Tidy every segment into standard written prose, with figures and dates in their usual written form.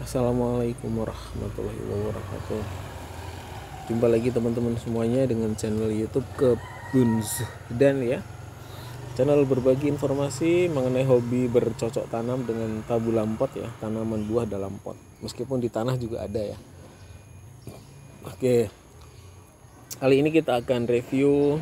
Assalamualaikum warahmatullahi wabarakatuh. Jumpa lagi teman-teman semuanya dengan channel YouTube Kebun dan ya. Channel berbagi informasi mengenai hobi bercocok tanam dengan tabulam pot ya, tanaman buah dalam pot. Meskipun di tanah juga ada ya. Oke. Kali ini kita akan review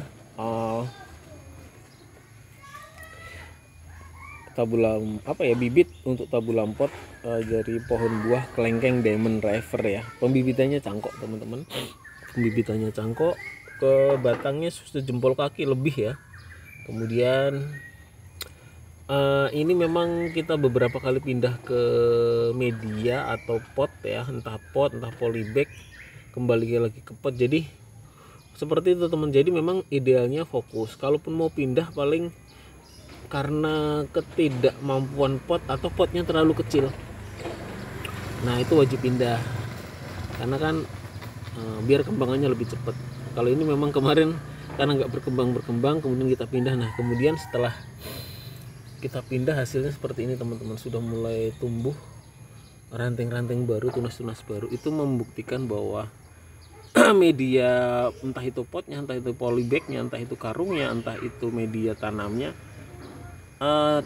bibit untuk tabulam pot dari pohon buah kelengkeng Diamond River ya. Pembibitannya cangkok teman-teman. Pembibitannya cangkok, ke batangnya sejempol kaki lebih ya. Kemudian ini memang kita beberapa kali pindah ke media atau pot ya, entah pot entah polybag, kembali lagi ke pot. Jadi seperti itu teman. Jadi memang idealnya fokus. Kalaupun mau pindah paling karena ketidakmampuan pot atau potnya terlalu kecil, nah itu wajib pindah karena kan biar kembangannya lebih cepat. Kalau ini memang kemarin karena nggak berkembang kemudian kita pindah. Nah kemudian setelah kita pindah hasilnya seperti ini teman-teman, sudah mulai tumbuh ranting-ranting baru, tunas-tunas baru. Itu membuktikan bahwa media, entah itu potnya, entah itu polybagnya, entah itu karungnya, entah itu media tanamnya,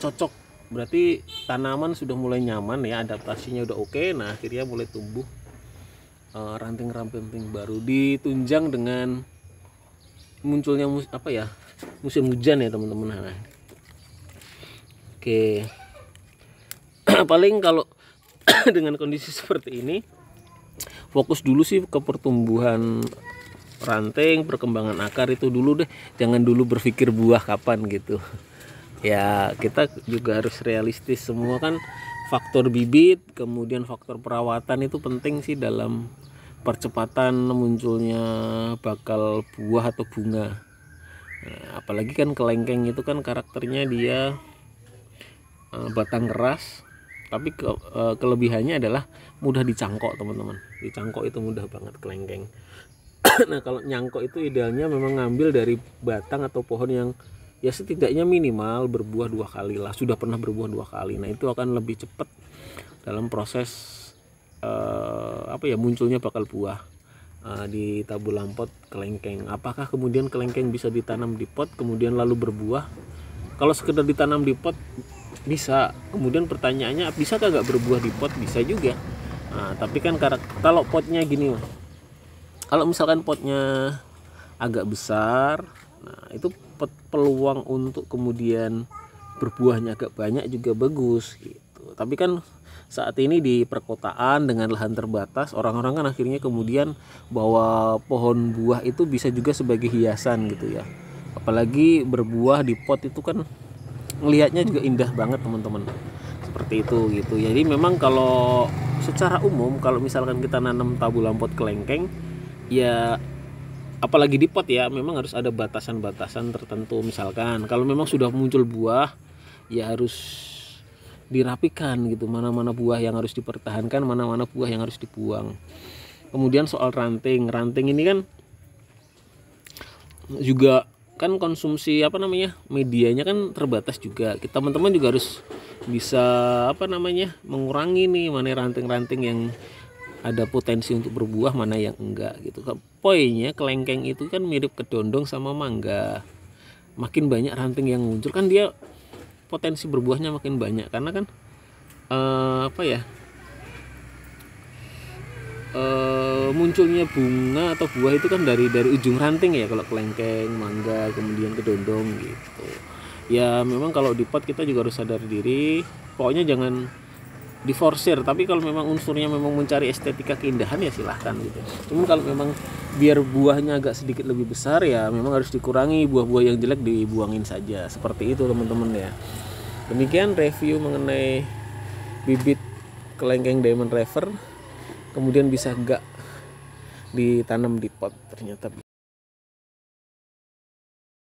cocok. Berarti tanaman sudah mulai nyaman ya, adaptasinya udah oke. Nah akhirnya mulai tumbuh ranting-ranting baru, ditunjang dengan munculnya musim hujan ya teman-teman. Nah, oke. Paling kalau dengan kondisi seperti ini fokus dulu sih ke pertumbuhan ranting, perkembangan akar itu dulu deh. Jangan dulu berpikir buah kapan gitu ya. Kita juga harus realistis. Semua kan faktor bibit, kemudian faktor perawatan itu penting sih dalam percepatan munculnya bakal buah atau bunga. Nah, apalagi kan kelengkeng itu kan karakternya dia batang keras, tapi kelebihannya adalah mudah dicangkok teman-teman. Dicangkok itu mudah banget kelengkeng. Nah kalau nyangkok itu idealnya memang ngambil dari batang atau pohon yang ya setidaknya minimal berbuah 2 kali lah, sudah pernah berbuah 2 kali. Nah itu akan lebih cepat dalam proses munculnya bakal buah di tabulam pot kelengkeng. Apakah kemudian kelengkeng bisa ditanam di pot kemudian lalu berbuah? Kalau sekedar ditanam di pot bisa. Kemudian pertanyaannya, bisakah nggak berbuah di pot? Bisa juga. Nah, tapi kan kalau potnya gini, kalau misalkan potnya agak besar, nah itu peluang untuk kemudian berbuahnya agak banyak juga bagus gitu. Tapi kan saat ini di perkotaan dengan lahan terbatas, orang-orang kan akhirnya kemudian bawa pohon buah itu bisa juga sebagai hiasan gitu ya. Apalagi berbuah di pot itu kan ngelihatnya juga indah banget teman-teman. Seperti itu gitu. Jadi memang kalau secara umum kalau misalkan kita nanam tabulam pot kelengkeng ya, apalagi di pot ya, memang harus ada batasan-batasan tertentu. Misalkan kalau memang sudah muncul buah ya harus dirapikan gitu, mana-mana buah yang harus dipertahankan, mana-mana buah yang harus dibuang. Kemudian soal ranting ini kan juga kan konsumsi medianya kan terbatas juga. Kita teman-teman juga harus bisa mengurangi nih mana ranting-ranting yang ada potensi untuk berbuah, mana yang enggak gitu. Poinnya kelengkeng itu kan mirip kedondong sama mangga. Makin banyak ranting yang muncul kan dia potensi berbuahnya makin banyak, karena kan munculnya bunga atau buah itu kan dari ujung ranting ya, kalau kelengkeng, mangga, kemudian kedondong gitu. Ya memang kalau di pot kita juga harus sadar diri, pokoknya jangan diforsir. Tapi kalau memang unsurnya memang mencari estetika keindahan ya silahkan gitu. Cuman kalau memang biar buahnya agak sedikit lebih besar ya memang harus dikurangi, buah-buah yang jelek dibuangin saja. Seperti itu teman-teman ya. Demikian review mengenai bibit kelengkeng Diamond River. Kemudian bisa enggak ditanam di pot? Ternyata bisa.